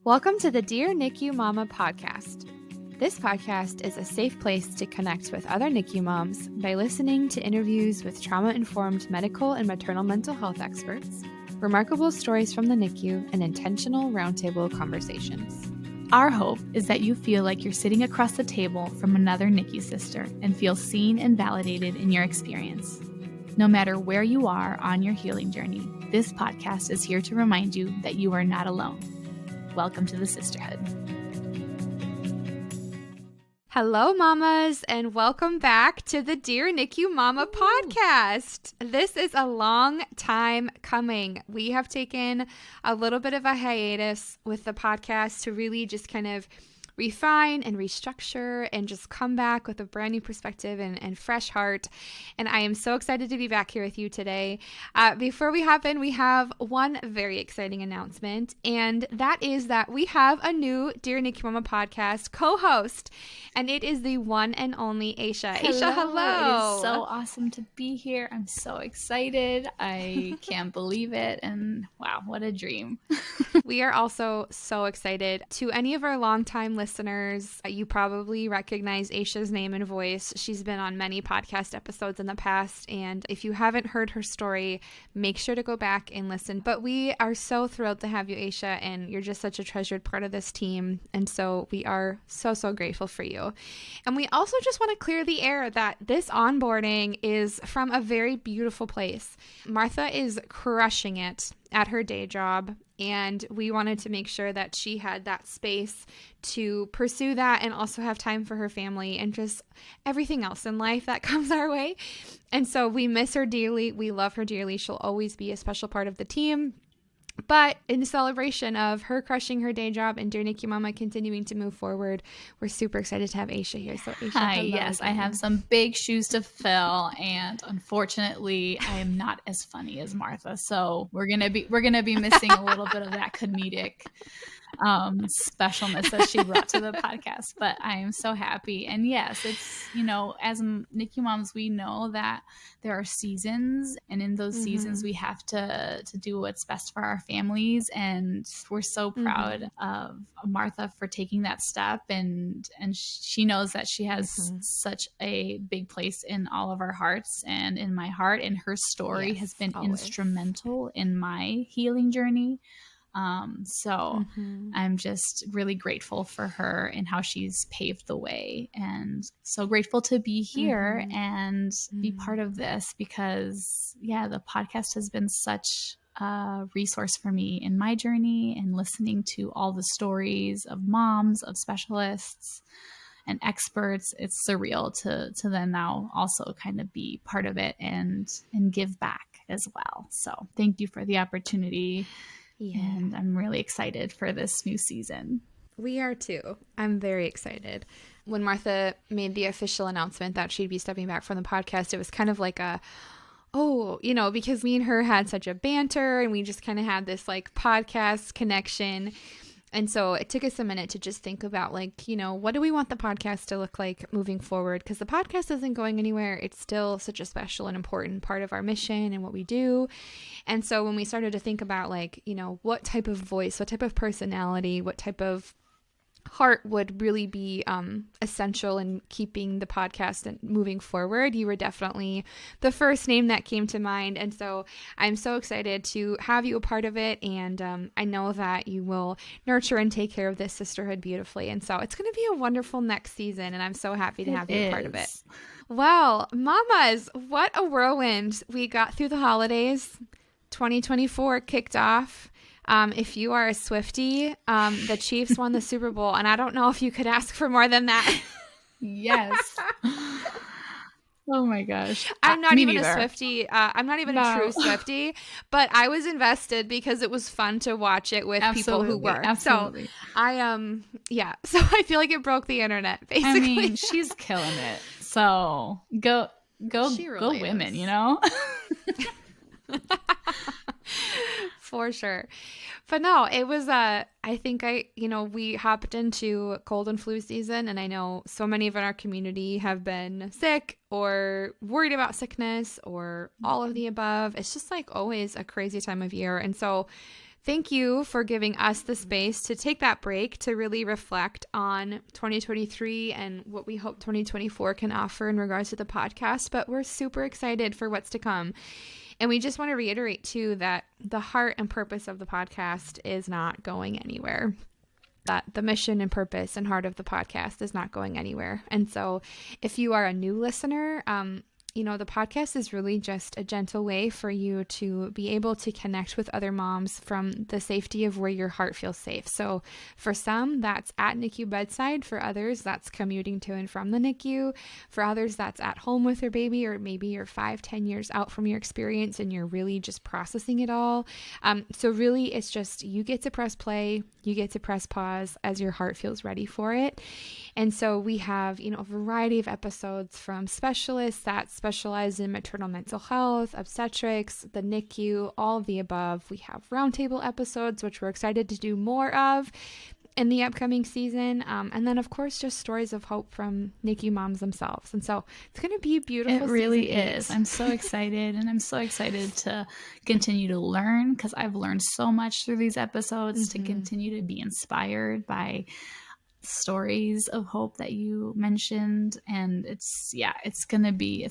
Welcome to the Dear NICU Mama podcast. This podcast is a safe place to connect with other NICU moms by listening to interviews with trauma-informed medical and maternal mental health experts, remarkable stories from the NICU, and intentional roundtable conversations. Our hope is that you feel like you're sitting across the table from another NICU sister and feel seen and validated in your experience. No matter where you are on your healing journey, this podcast is here to remind you that you are not alone. Welcome to the sisterhood. Hello, mamas, and welcome back to the Dear NICU Mama podcast. This is a long time coming. We have taken a little bit of a hiatus with the podcast to really just kind of refine and restructure and just come back with a brand new perspective and fresh heart. And I am so excited to be back here with you today. Before we hop in, we have one very exciting announcement, and that is that we have a new Dear NICU Mama podcast co-host, and it is the one and only Aisha. Aisha, hello. It is so awesome to be here. I'm so excited. I can't believe it. And wow, what a dream. We are also so excited. To any of our longtime listeners, you probably recognize Aisha's name and voice. She's been on many podcast episodes in the past, and if you haven't heard her story, make sure to go back and listen. But we are so thrilled to have you, Aisha, and you're just such a treasured part of this team, and so we are so grateful for you. And we also just want to clear the air that this onboarding is from a very beautiful place. Martha is crushing it at her day job, and we wanted to make sure that she had that space to pursue that and also have time for her family and just everything else in life that comes our way. And so we miss her dearly. We love her dearly. She'll always be a special part of the team. But in celebration of her crushing her day job and Dear NICU Mama continuing to move forward, we're super excited to have Aisha here. So Aisha, hi, yes, again. I have some big shoes to fill, and unfortunately, I am not as funny as Martha. So we're gonna be missing a little bit of that comedic specialness that she brought to the podcast. But I am so happy, and yes, it's as NICU moms, we know that there are seasons, and in those seasons we have to do what's best for our families, and we're so proud of Martha for taking that step, and she knows that she has such a big place in all of our hearts and in my heart, and her story has been instrumental in my healing journey. So I'm just really grateful for her and how she's paved the way, and so grateful to be here and be part of this, because the podcast has been such a resource for me in my journey, and listening to all the stories of moms, of specialists and experts. It's surreal to then now also kind of be part of it and give back as well. So thank you for the opportunity. Yeah. And I'm really excited for this new season. We are too. I'm very excited. When Martha made the official announcement that she'd be stepping back from the podcast, it was kind of like because me and her had such a banter, and we just kind of had this like podcast connection. And so it took us a minute to just think about what do we want the podcast to look like moving forward? Because the podcast isn't going anywhere. It's still such a special and important part of our mission and what we do. And so when we started to think about what type of voice, what type of personality, what type of heart would really be essential in keeping the podcast and moving forward, you were definitely the first name that came to mind. And so I'm so excited to have you a part of it, and I know that you will nurture and take care of this sisterhood beautifully. And so it's going to be a wonderful next season, and I'm so happy to have you a part of it. Well, mamas, what a whirlwind. We got through the holidays. 2024 kicked off. If you are a Swiftie, the Chiefs won the Super Bowl, and I don't know if you could ask for more than that. Yes. Oh my gosh. I'm not even a Swiftie. I'm not even a true Swiftie, but I was invested because it was fun to watch it with people who were. Absolutely. So So I feel like it broke the internet, basically. I mean, she's killing it. So go really women, For sure. But no, it was, I think we hopped into cold and flu season, and I know so many of our community have been sick or worried about sickness or all of the above. It's just always a crazy time of year. And so thank you for giving us the space to take that break to really reflect on 2023 and what we hope 2024 can offer in regards to the podcast. But we're super excited for what's to come. And we just want to reiterate, too, that the heart and purpose of the podcast is not going anywhere. That the mission and purpose and heart of the podcast is not going anywhere. And so if you are a new listener, the podcast is really just a gentle way for you to be able to connect with other moms from the safety of where your heart feels safe. So for some, that's at NICU bedside. For others, that's commuting to and from the NICU. For others, that's at home with their baby, or maybe you're 5-10 years out from your experience and you're really just processing it all. So really, it's just you get to press play, you get to press pause as your heart feels ready for it. And so we have, a variety of episodes from specialists that specialize in maternal mental health, obstetrics, the NICU, all of the above. We have roundtable episodes, which we're excited to do more of in the upcoming season. And then, of course, just stories of hope from NICU moms themselves. And so it's going to be a beautiful It really season is. I'm so excited, and I'm so excited to continue to learn, because I've learned so much through these episodes, to continue to be inspired by stories of hope that you mentioned. And it's gonna be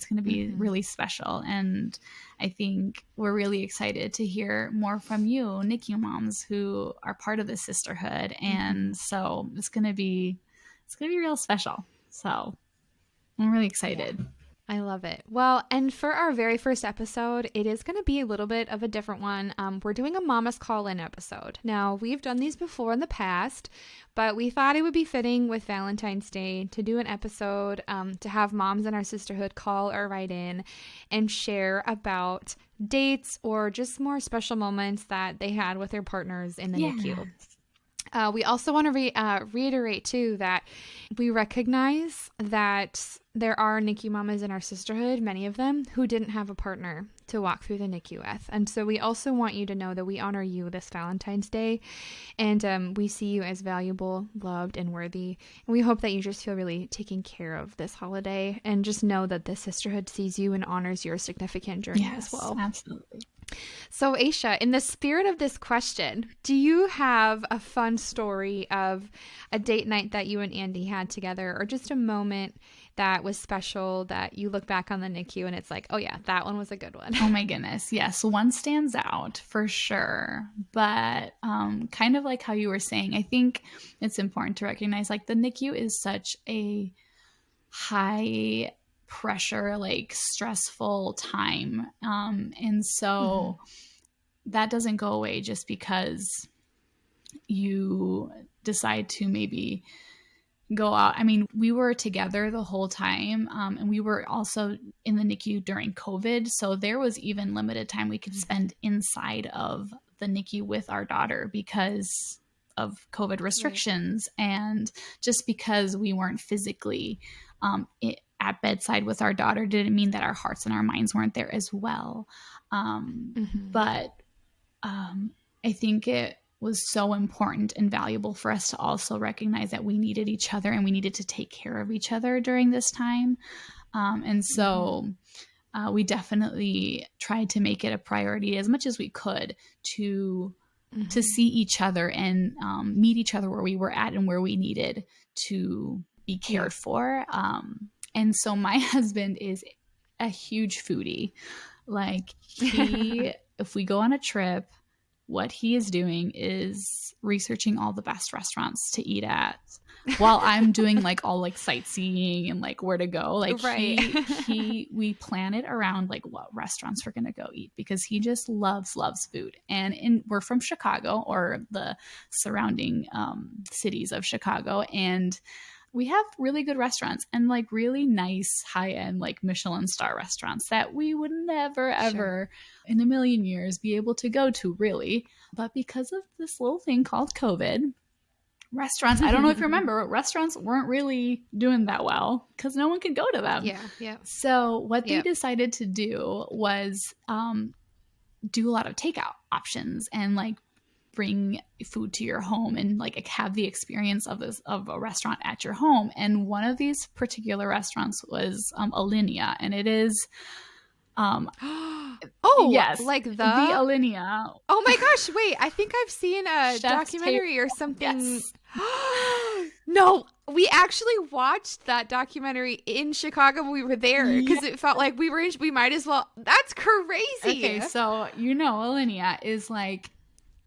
really special. And I think we're really excited to hear more from you, NICU moms who are part of the sisterhood. And so it's gonna be real special. So I'm really excited. Yeah. I love it. Well, and for our very first episode, it is going to be a little bit of a different one. We're doing a Mama's Call-In episode. Now, we've done these before in the past, but we thought it would be fitting with Valentine's Day to do an episode to have moms in our sisterhood call or write in and share about dates or just more special moments that they had with their partners in the NICU. We also want to reiterate, too, that we recognize that there are NICU mamas in our sisterhood, many of them, who didn't have a partner to walk through the NICU with. And so we also want you to know that we honor you this Valentine's Day, and we see you as valuable, loved, and worthy. And we hope that you just feel really taken care of this holiday, and just know that the sisterhood sees you and honors your significant journey as well. Absolutely. So, Aisha, in the spirit of this question, do you have a fun story of a date night that you and Andy had together, or just a moment that was special that you look back on the NICU and it's like, oh yeah, that one was a good one? Oh my goodness. Yes. One stands out for sure. But kind of like how you were saying, I think it's important to recognize, like, the NICU is such a high pressure, like, stressful time. And so that doesn't go away just because you decide to maybe go out. I mean, we were together the whole time, and we were also in the NICU during COVID. So there was even limited time we could spend inside of the NICU with our daughter because of COVID restrictions. Right. And just because we weren't physically at bedside with our daughter didn't mean that our hearts and our minds weren't there as well. But I think it was so important and valuable for us to also recognize that we needed each other and we needed to take care of each other during this time. And so we definitely tried to make it a priority as much as we could to see each other and meet each other where we were at and where we needed to be cared for. And so my husband is a huge foodie. Like, if we go on a trip, what he is doing is researching all the best restaurants to eat at while I'm doing like all like sightseeing and like where to go. Like, right. we plan it around like what restaurants we're going to go eat, because he just loves food. And we're from Chicago, or the surrounding cities of Chicago. And we have really good restaurants and like really nice high-end like Michelin star restaurants that we would never, ever in a million years be able to go to, really. But because of this little thing called COVID, restaurants, I don't know if you remember, restaurants weren't really doing that well because no one could go to them. Yeah. So what they decided to do was do a lot of takeout options and like bring food to your home and like have the experience of a restaurant at your home. And one of these particular restaurants was Alinea, and it is Oh, Yes, like the Alinea. Oh my gosh, wait, I think I've seen a Chef's documentary or Table. something. Yes. No, we actually watched that documentary in Chicago when we were there because it felt like we might as well. That's crazy. Okay, so Alinea is like,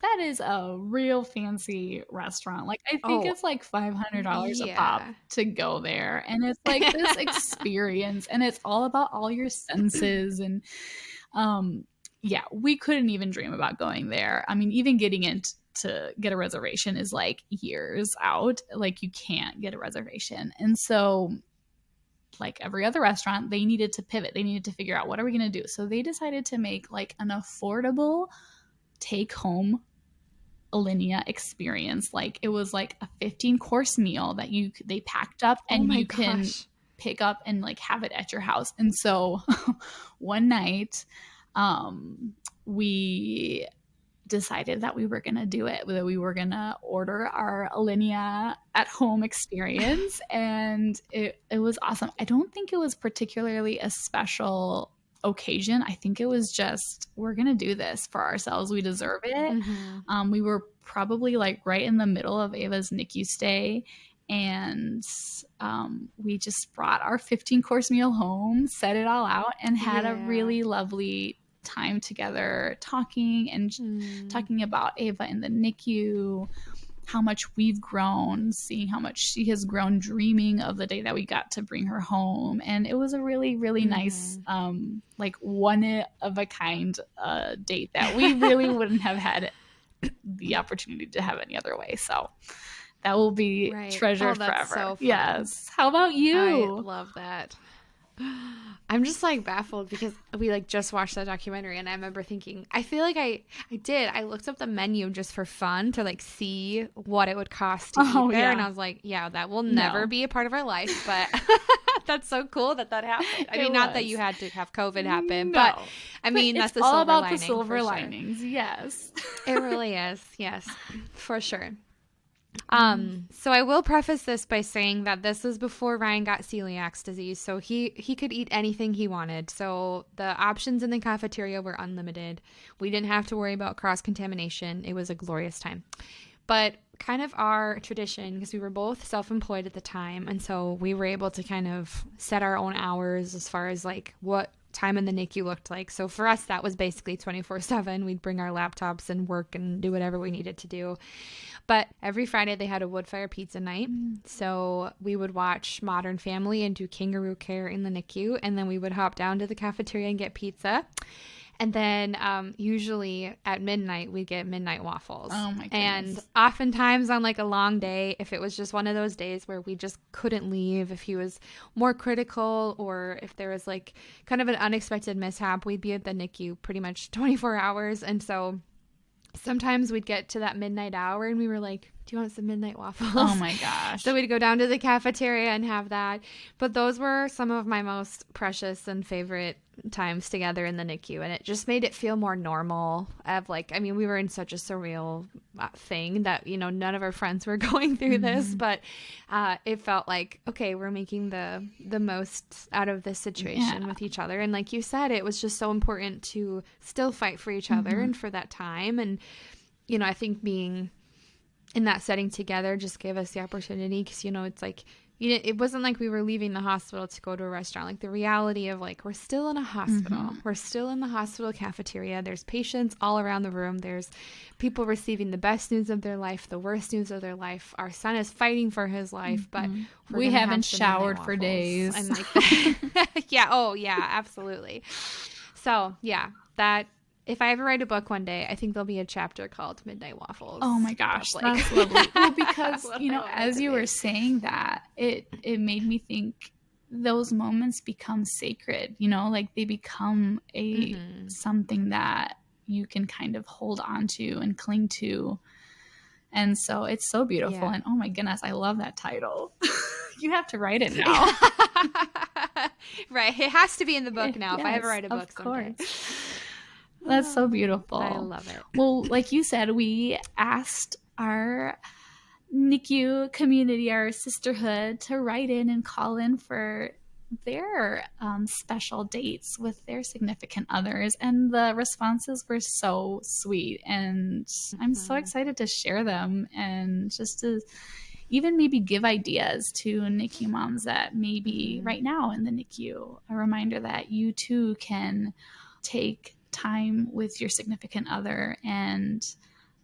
that is a real fancy restaurant. Like, I think it's like $500 a pop to go there. And it's like this experience, and it's all about all your senses. And yeah, we couldn't even dream about going there. I mean, even getting in to get a reservation is like years out. Like, you can't get a reservation. And so, like every other restaurant, they needed to pivot. They needed to figure out, what are we going to do? So they decided to make like an affordable take home Alinea experience. Like, it was like a 15-course meal that they packed up, and you can pick up and like have it at your house. And so one night, we decided that we were going to do it, that we were going to order our Alinea at home experience. And it was awesome. I don't think it was particularly a special occasion. I think it was just, we're going to do this for ourselves. We deserve it. We were probably like right in the middle of Ava's NICU stay. And we just brought our 15-course meal home, set it all out, and had a really lovely time together, talking about Ava in the NICU, how much we've grown, seeing how much she has grown, dreaming of the day that we got to bring her home. And it was a really, really nice, like one of a kind date that we really wouldn't have had the opportunity to have any other way. So that will be treasured forever. So yes. How about you? I love that. I'm just like baffled because we like just watched that documentary, and I remember thinking, I feel like I looked up the menu just for fun to like see what it would cost to eat there. And I was like, yeah, that will never be a part of our life, but that's so cool that happened. I mean, not that you had to have COVID happen, but I mean, that's the silver lining. It's all about the silver linings. Yes. It really is. Yes, for sure. So I will preface this by saying that this was before Ryan got celiac disease, so he could eat anything he wanted. So the options in the cafeteria were unlimited. We didn't have to worry about cross-contamination. It was a glorious time. But kind of our tradition, because we were both self-employed at the time, and so we were able to kind of set our own hours as far as like what time in the NICU looked like. So for us, that was basically 24/7. We'd bring our laptops and work and do whatever we needed to do. But every Friday they had a wood fire pizza night. So we would watch Modern Family and do kangaroo care in the NICU. And then we would hop down to the cafeteria and get pizza. And then usually at midnight, we'd get midnight waffles. Oh, my goodness. And oftentimes on like a long day, if it was just one of those days where we just couldn't leave, if he was more critical, or if there was like kind of an unexpected mishap, we'd be at the NICU pretty much 24 hours. And so sometimes we'd get to that midnight hour and we were like, do you want some midnight waffles? Oh my gosh. So we'd go down to the cafeteria and have that. But those were some of my most precious and favorite times together in the NICU. And it just made it feel more normal. We were in such a surreal thing that, none of our friends were going through this. But it felt like, okay, we're making the most out of this situation with each other. And like you said, it was just so important to still fight for each other and for that time. And, I think being in that setting together just gave us the opportunity, because it's like it wasn't like we were leaving the hospital to go to a restaurant. Like the reality of like, we're still in a hospital, we're still in the hospital cafeteria, there's patients all around the room, there's people receiving the best news of their life, the worst news of their life. Our son is fighting for his life, but we haven't showered for days. And like absolutely. So that if I ever write a book one day, I think there'll be a chapter called Midnight Waffles. Oh my gosh, that's lovely. Well, because, as you were saying that, it made me think those moments become sacred, like they become something that you can kind of hold on to and cling to. And so it's so beautiful. Yeah. And oh my goodness, I love that title. You have to write it now. Right. It has to be in the book now if I ever write a book someday. Of course. That's so beautiful. I love it. Well, like you said, we asked our NICU community, our sisterhood, to write in and call in for their special dates with their significant others, and the responses were so sweet, and I'm so excited to share them and just to even maybe give ideas to NICU moms that maybe right now in the NICU, a reminder that you too can take time with your significant other and,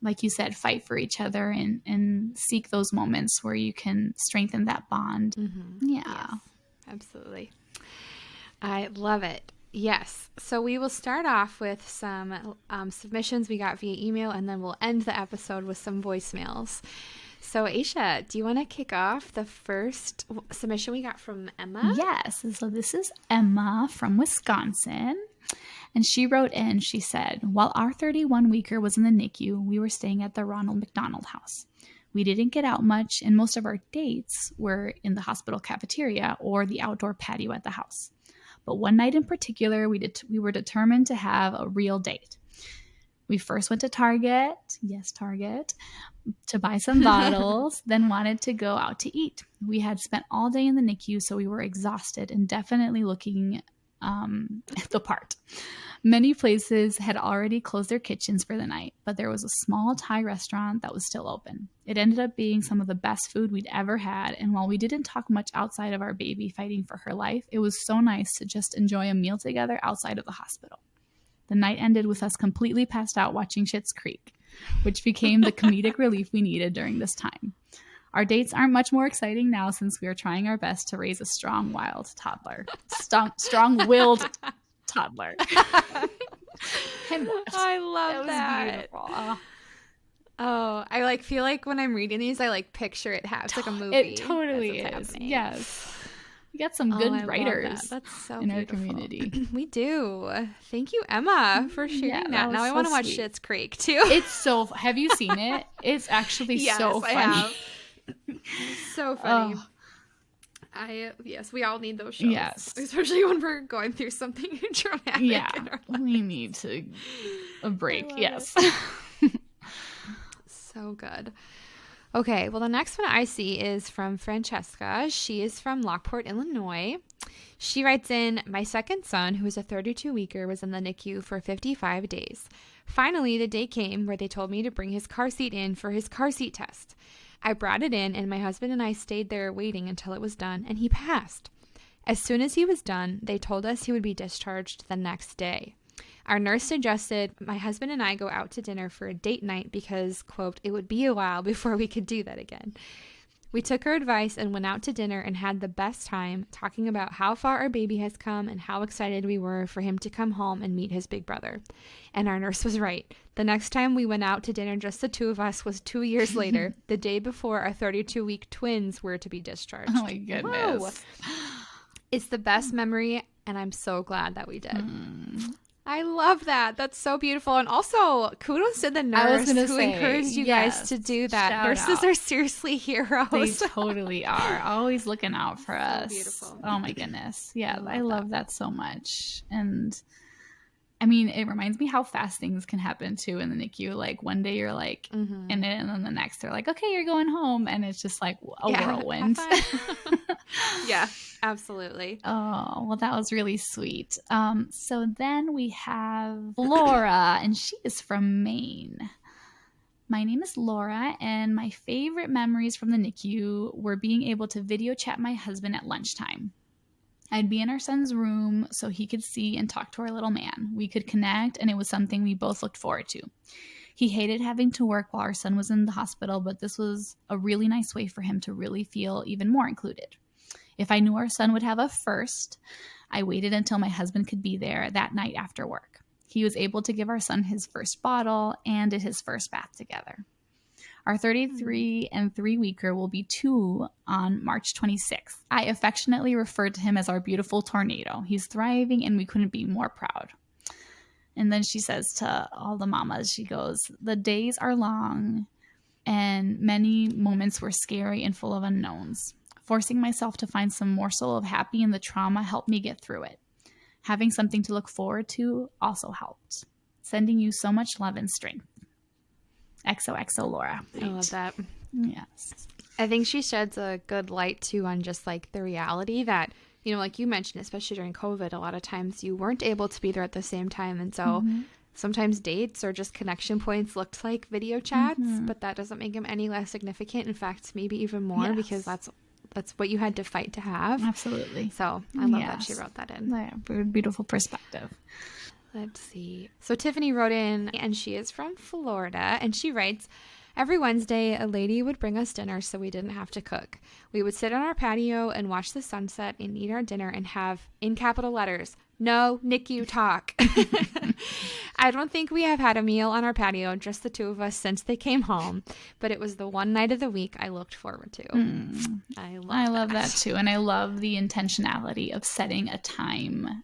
like you said, fight for each other and seek those moments where you can strengthen that bond. Yeah. Yes, absolutely. I love it. Yes. So we will start off with some submissions we got via email, and then we'll end the episode with some voicemails. So Aisha, do you want to kick off the first submission we got from Emma? Yes. So this is Emma from Wisconsin. And she wrote in, she said, while our 31-weeker was in the NICU, we were staying at the Ronald McDonald House. We didn't get out much, and most of our dates were in the hospital cafeteria or the outdoor patio at the house. But one night in particular, we were determined to have a real date. We first went to Target, yes, Target, to buy some bottles, then wanted to go out to eat. We had spent all day in the NICU, so we were exhausted and definitely looking the part. Many places had already closed their kitchens for the night, but there was a small Thai restaurant that was still open. It ended up being some of the best food we'd ever had, and while we didn't talk much outside of our baby fighting for her life, it was so nice to just enjoy a meal together outside of the hospital. The night ended with us completely passed out watching Schitt's Creek, which became the comedic relief we needed during this time. Our dates aren't much more exciting now since we are trying our best to raise a strong, wild toddler. Strong-willed toddler. I love that. Beautiful. Oh, I feel like when I'm reading these, I picture it has like a movie. It totally is. Happening. Yes. We got some good writers That's so in beautiful. Our community. We do. Thank you, Emma, for sharing that. Now I want to watch Schitt's Creek too. It's so. Have you seen it? It's actually so funny. I have. So funny. Yes, we all need those shows. Yes. Especially when we're going through something traumatic. Yeah. In our life. We need a break. Yes. So good. Okay, well, the next one I see is from Francesca. She is from Lockport, Illinois. She writes in, my second son, who is a 32-weeker, was in the NICU for 55 days. Finally, the day came where they told me to bring his car seat in for his car seat test. I brought it in, and my husband and I stayed there waiting until it was done, and he passed. As soon as he was done, they told us he would be discharged the next day. Our nurse suggested my husband and I go out to dinner for a date night because, quote, it would be a while before we could do that again. We took her advice and went out to dinner and had the best time talking about how far our baby has come and how excited we were for him to come home and meet his big brother. And our nurse was right. The next time we went out to dinner, just the two of us, was 2 years later, the day before our 32-week twins were to be discharged. Oh my goodness. Whoa. It's the best memory, and I'm so glad that we did. I love that. That's so beautiful. And also, kudos to the nurse who encouraged you guys to do that. Shout Nurses out. are seriously heroes. They totally are. Always looking out for So us. beautiful. Oh my goodness. Yeah, I love that so much. And I mean, it reminds me how fast things can happen too in the NICU. Like one day you're like in it, and then the next they're like, okay, you're going home. And it's just like a whirlwind. Yeah, absolutely. Oh, well, that was really sweet. So then we have Laura, and she is from Maine. My name is Laura, and my favorite memories from the NICU were being able to video chat my husband at lunchtime. I'd be in our son's room so he could see and talk to our little man. We could connect, and it was something we both looked forward to. He hated having to work while our son was in the hospital, but this was a really nice way for him to really feel even more included. If I knew our son would have a first, I waited until my husband could be there that night after work. He was able to give our son his first bottle and did his first bath together. Our 33 and 3-weeker will be 2 on March 26th. I affectionately referred to him as our beautiful tornado. He's thriving, and we couldn't be more proud. And then she says to all the mamas, she goes, the days are long, and many moments were scary and full of unknowns. Forcing myself to find some morsel of happy in the trauma helped me get through it. Having something to look forward to also helped. Sending you so much love and strength. XOXO Laura. I love that. Yes. I think she sheds a good light too on just like the reality that you know, like you mentioned, especially during COVID, a lot of times you weren't able to be there at the same time. And so Mm-hmm. sometimes dates or just connection points looked like video chats, but that doesn't make them any less significant. In fact, maybe even more, because that's what you had to fight to have. Absolutely. So I love that she wrote that in. Yeah, beautiful perspective. Let's see. So Tiffany wrote in, and she is from Florida, and she writes, every Wednesday, a lady would bring us dinner so we didn't have to cook. We would sit on our patio and watch the sunset and eat our dinner and have, in capital letters, no NICU talk. I don't think we have had a meal on our patio, just the two of us, since they came home, but it was the one night of the week I looked forward to. I love that too. And I love the intentionality of setting a time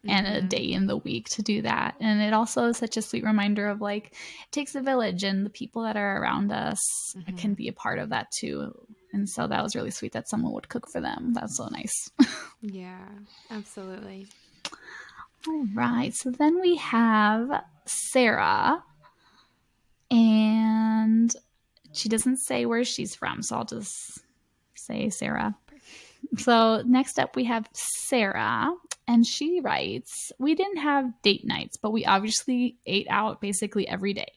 and a day in the week to do that. And it also is such a sweet reminder of like, it takes a village, and the people that are around us can be a part of that too. And so that was really sweet that someone would cook for them. That's so nice. Yeah, absolutely. All right. So then we have Sarah, and she doesn't say where she's from, so I'll just say Sarah. So next up we have Sarah, and she writes, we didn't have date nights, but we obviously ate out basically every day.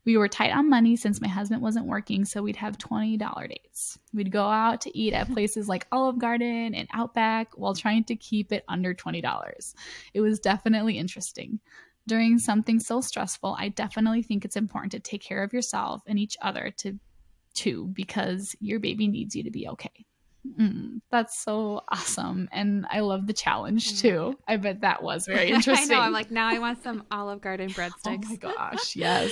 We were tight on money since my husband wasn't working, so we'd have $20 dates. We'd go out to eat at places like Olive Garden and Outback while trying to keep it under $20. It was definitely interesting. During something so stressful, I definitely think it's important to take care of yourself and each other too, because your baby needs you to be okay. That's so awesome. And I love the challenge too. I bet that was very interesting. I know. I'm like, now I want some Olive Garden breadsticks. Oh my gosh, yes.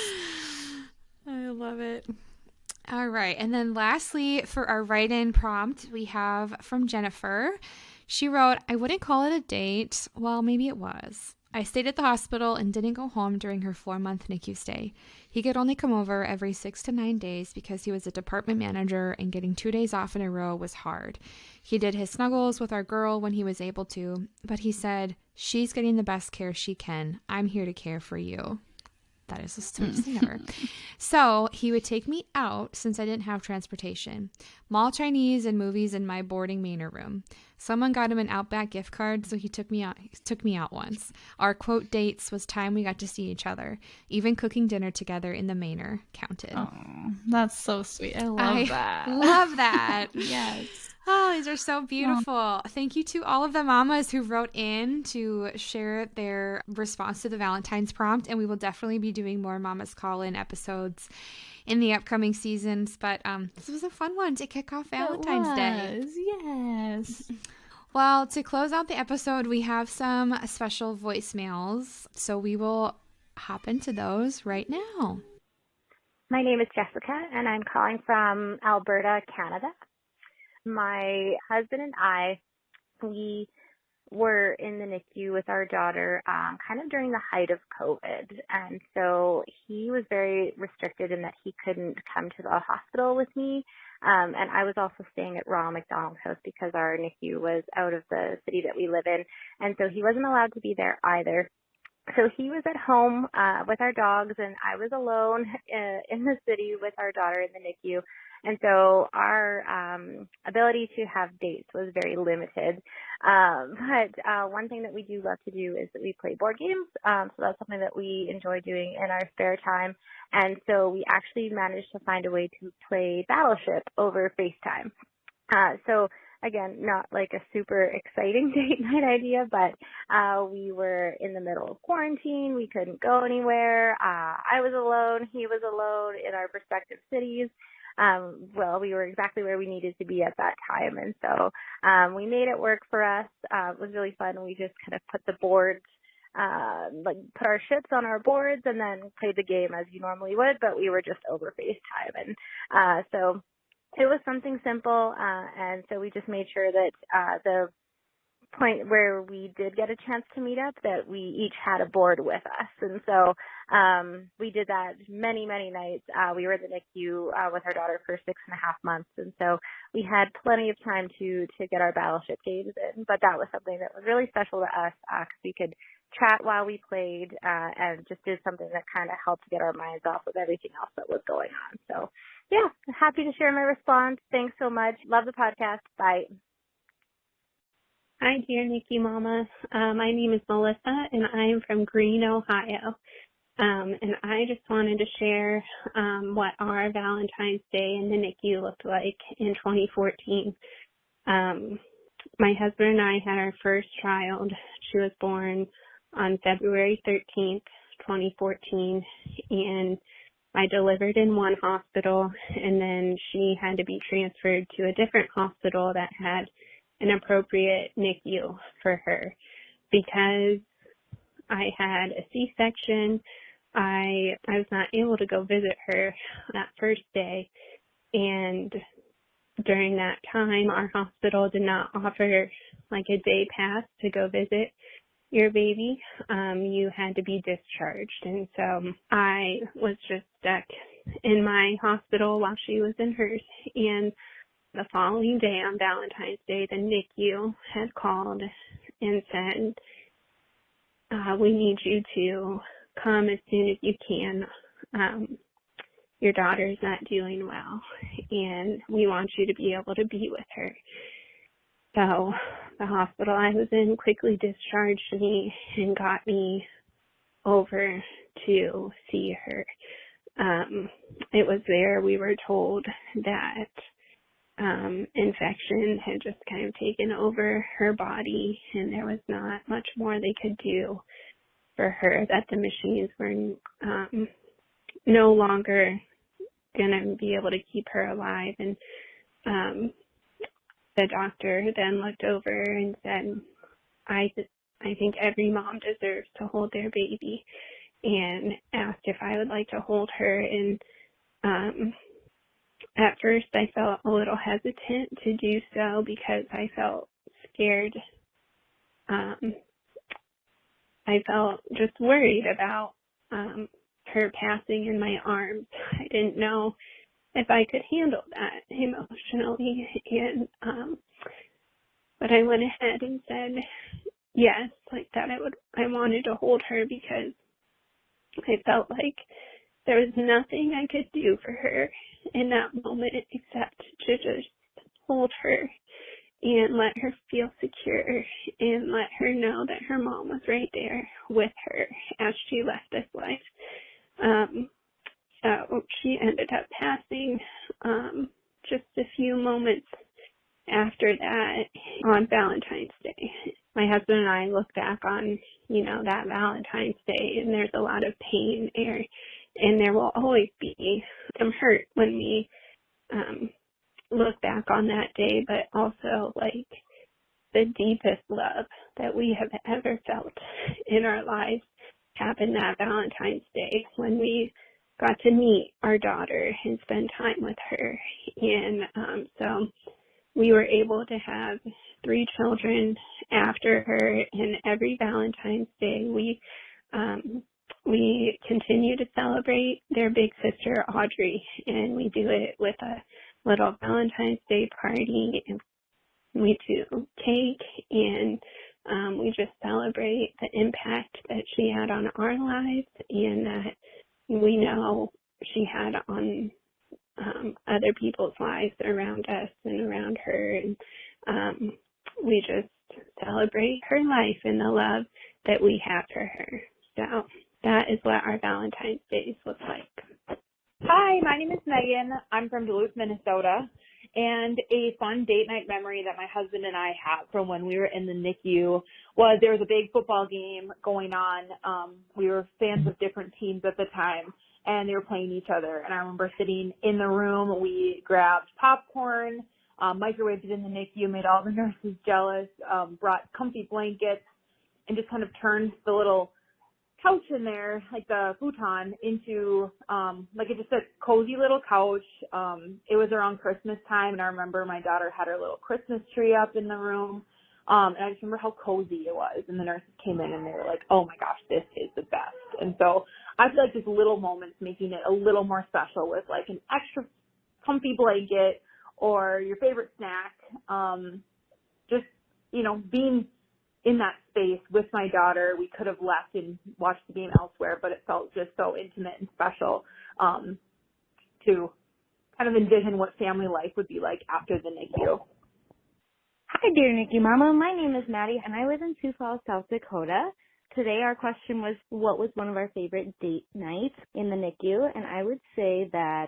I love it. All right. And then lastly, for our write-in prompt, we have from Jennifer. She wrote, I wouldn't call it a date. Well, maybe it was. I stayed at the hospital and didn't go home during her 4-month NICU stay. He could only come over every 6 to 9 days because he was a department manager, and getting 2 days off in a row was hard. He did his snuggles with our girl when he was able to, but he said, she's getting the best care she can. I'm here to care for you. That is the sweetest thing ever. So he would take me out since I didn't have transportation. Mall Chinese and movies in my boarding manor room. Someone got him an Outback gift card, so he took me out once. Our quote dates was time we got to see each other. Even cooking dinner together in the manor counted. Oh, that's so sweet. I love that. Love that. Yes. Oh, these are so beautiful. Thank you to all of the mamas who wrote in to share their response to the Valentine's prompt. And we will definitely be doing more Mamas Call In episodes in the upcoming seasons. But this was a fun one to kick off Valentine's Day. Yes. Well, to close out the episode, we have some special voicemails. So we will hop into those right now. My name is Jessica, and I'm calling from Alberta, Canada. My husband and I, we were in the NICU with our daughter kind of during the height of COVID. And so he was very restricted in that he couldn't come to the hospital with me. And I was also staying at Ronald McDonald's house because our NICU was out of the city that we live in. And so he wasn't allowed to be there either. So he was at home with our dogs, and I was alone in the city with our daughter in the NICU. And so our ability to have dates was very limited. But one thing that we do love to do is that we play board games. So that's something that we enjoy doing in our spare time. And so we actually managed to find a way to play Battleship over FaceTime. So again, not like a super exciting date night idea, but we were in the middle of quarantine. We couldn't go anywhere. I was alone. He was alone in our respective cities. Well, we were exactly where we needed to be at that time. And so we made it work for us. It was really fun. We just kind of put the boards, put our ships on our boards and then played the game as you normally would, but we were just over FaceTime. And so it was something simple. And so we just made sure that the point where we did get a chance to meet up, that we each had a board with us. And so we did that many, many nights. We were in the NICU with our daughter for 6.5 months. And so we had plenty of time to get our Battleship games in. But that was something that was really special to us because we could chat while we played and just did something that kind of helped get our minds off of everything else that was going on. So, yeah, happy to share my response. Thanks so much. Love the podcast. Bye. Hi, dear NICU Mama. My name is Melissa, and I am from Greene, Ohio. And I just wanted to share what our Valentine's Day in the NICU looked like in 2014. My husband and I had our first child. She was born on February 13th, 2014, and I delivered in one hospital, and then she had to be transferred to a different hospital that had an appropriate NICU for her. Because I had a C-section, I was not able to go visit her that first day, and during that time, our hospital did not offer like a day pass to go visit your baby. You had to be discharged, and so I was just stuck in my hospital while she was in hers. And the following day on Valentine's Day, the NICU had called and said, we need you to come as soon as you can. Your daughter's not doing well, and we want you to be able to be with her. So the hospital I was in quickly discharged me and got me over to see her. It was there we were told that infection had just kind of taken over her body, and there was not much more they could do for her, that the machines were no longer going to be able to keep her alive. And the doctor then looked over and said, I think every mom deserves to hold their baby, and asked if I would like to hold her. And at first I felt a little hesitant to do so because I felt scared. I felt just worried about her passing in my arms. I didn't know if I could handle that emotionally, and but I went ahead and said yes, like that I wanted to hold her because I felt like there was nothing I could do for her in that moment except to just hold her and let her feel secure and let her know that her mom was right there with her as she left this life. So she ended up passing just a few moments after that on Valentine's Day. My husband and I look back on, that Valentine's Day, and there's a lot of pain there, and there will always be some hurt when we look back on that day, but also like the deepest love that we have ever felt in our lives happened that Valentine's Day when we got to meet our daughter and spend time with her. And so we were able to have 3 children after her, and every Valentine's Day we continue to celebrate their big sister Audrey, and we do it with a little Valentine's Day party, and we do cake, and we just celebrate the impact that she had on our lives and that we know she had on other people's lives around us and around her. And we just celebrate her life and the love that we have for her. So that is what our Valentine's Days look like. Hi, my name is Megan. I'm from Duluth, Minnesota. And a fun date night memory that my husband and I have from when we were in the NICU was there was a big football game going on. We were fans of different teams at the time, and they were playing each other. And I remember sitting in the room. We grabbed popcorn, microwaved it in the NICU, made all the nurses jealous, brought comfy blankets, and just kind of turned the little couch in there, like the futon, into like just a cozy little couch. It was around Christmas time, and I remember my daughter had her little Christmas tree up in the room, and I just remember how cozy it was. And the nurses came in and they were like, oh my gosh, this is the best. And so I feel like just little moments making it a little more special with like an extra comfy blanket or your favorite snack, just being in that space with my daughter. We could have left and watched the game elsewhere, but it felt just so intimate and special to kind of envision what family life would be like after the NICU. Hi, dear NICU Mama. My name is Maddie, and I live in Sioux Falls, South Dakota. Today, our question was, what was one of our favorite date nights in the NICU? And I would say that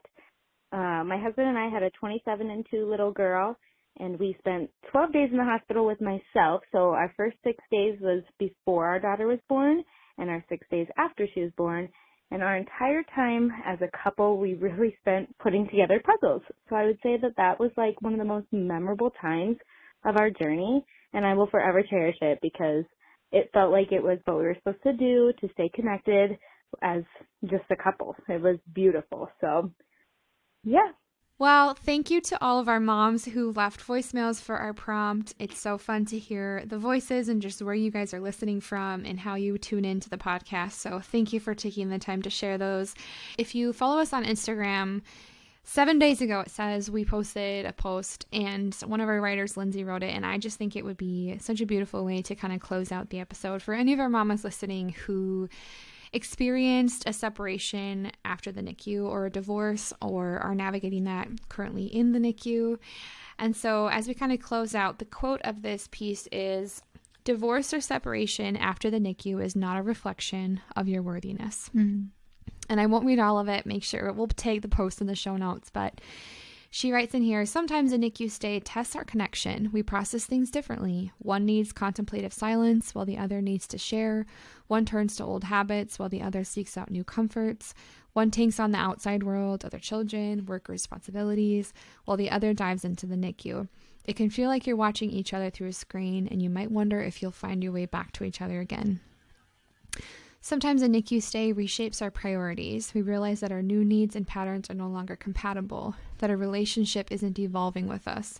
my husband and I had a 27 and 2 little girl, and we spent 12 days in the hospital with myself. So our first 6 days was before our daughter was born, and our 6 days after she was born. And our entire time as a couple, we really spent putting together puzzles. So I would say that that was like one of the most memorable times of our journey, and I will forever cherish it because it felt like it was what we were supposed to do to stay connected as just a couple. It was beautiful. So, yeah. Well, thank you to all of our moms who left voicemails for our prompt. It's so fun to hear the voices and just where you guys are listening from and how you tune into the podcast. So thank you for taking the time to share those. If you follow us on Instagram, 7 days ago, it says we posted a post, and one of our writers, Lindsay, wrote it, and I just think it would be such a beautiful way to kind of close out the episode for any of our mamas listening who experienced a separation after the NICU or a divorce or are navigating that currently in the NICU. And so as we kind of close out, the quote of this piece is, "Divorce or separation after the NICU is not a reflection of your worthiness." And I won't read all of it. Make sure we'll take the post in the show notes. But she writes in here, "Sometimes a NICU stay tests our connection. We process things differently. One needs contemplative silence while the other needs to share. One turns to old habits while the other seeks out new comforts. One takes on the outside world, other children, work responsibilities, while the other dives into the NICU. It can feel like you're watching each other through a screen, and you might wonder if you'll find your way back to each other again. Sometimes a NICU stay reshapes our priorities. We realize that our new needs and patterns are no longer compatible, that a relationship isn't evolving with us.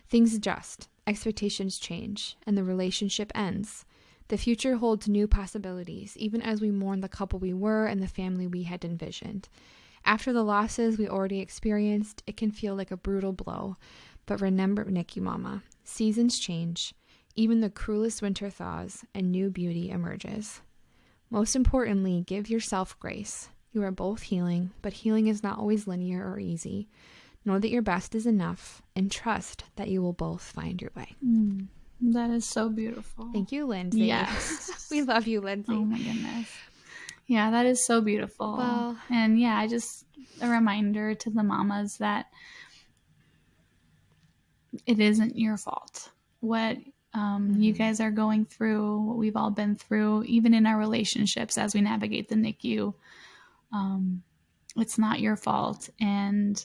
Things adjust, expectations change, and the relationship ends. The future holds new possibilities, even as we mourn the couple we were and the family we had envisioned. After the losses we already experienced, it can feel like a brutal blow. But remember, NICU Mama, seasons change, even the cruelest winter thaws, and new beauty emerges. Most importantly, give yourself grace. You are both healing, but healing is not always linear or easy. Know that your best is enough, and trust that you will both find your way." That is so beautiful. Thank you, Lindsay. Yes. We love you, Lindsay. Oh my goodness. Yeah, that is so beautiful. Well, and yeah, just a reminder to the mamas that it isn't your fault. What you guys are going through, what we've all been through, even in our relationships as we navigate the NICU, it's not your fault. And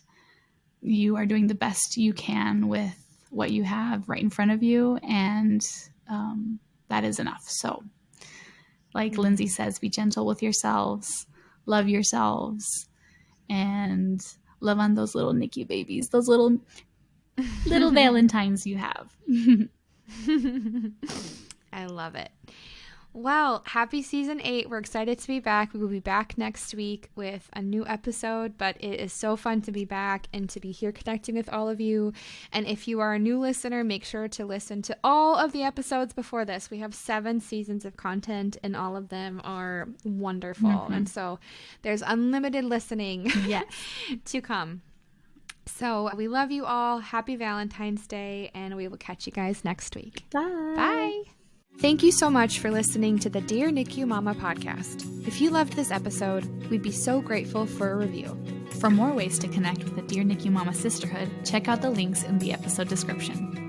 you are doing the best you can with what you have right in front of you. And that is enough. So like Lindsay says, be gentle with yourselves, love yourselves, and love on those little NICU babies, those little Valentines you have. I love it. Well, happy season 8. We're excited to be back. We will be back next week with a new episode, but it is so fun to be back and to be here connecting with all of you. And if you are a new listener, make sure to listen to all of the episodes before this. We have 7 seasons of content, and all of them are wonderful. And so there's unlimited listening to come. So we love you all. Happy Valentine's Day, and we will catch you guys next week. Bye. Bye. Thank you so much for listening to the Dear NICU Mama podcast. If you loved this episode, we'd be so grateful for a review. For more ways to connect with the Dear NICU Mama Sisterhood, check out the links in the episode description.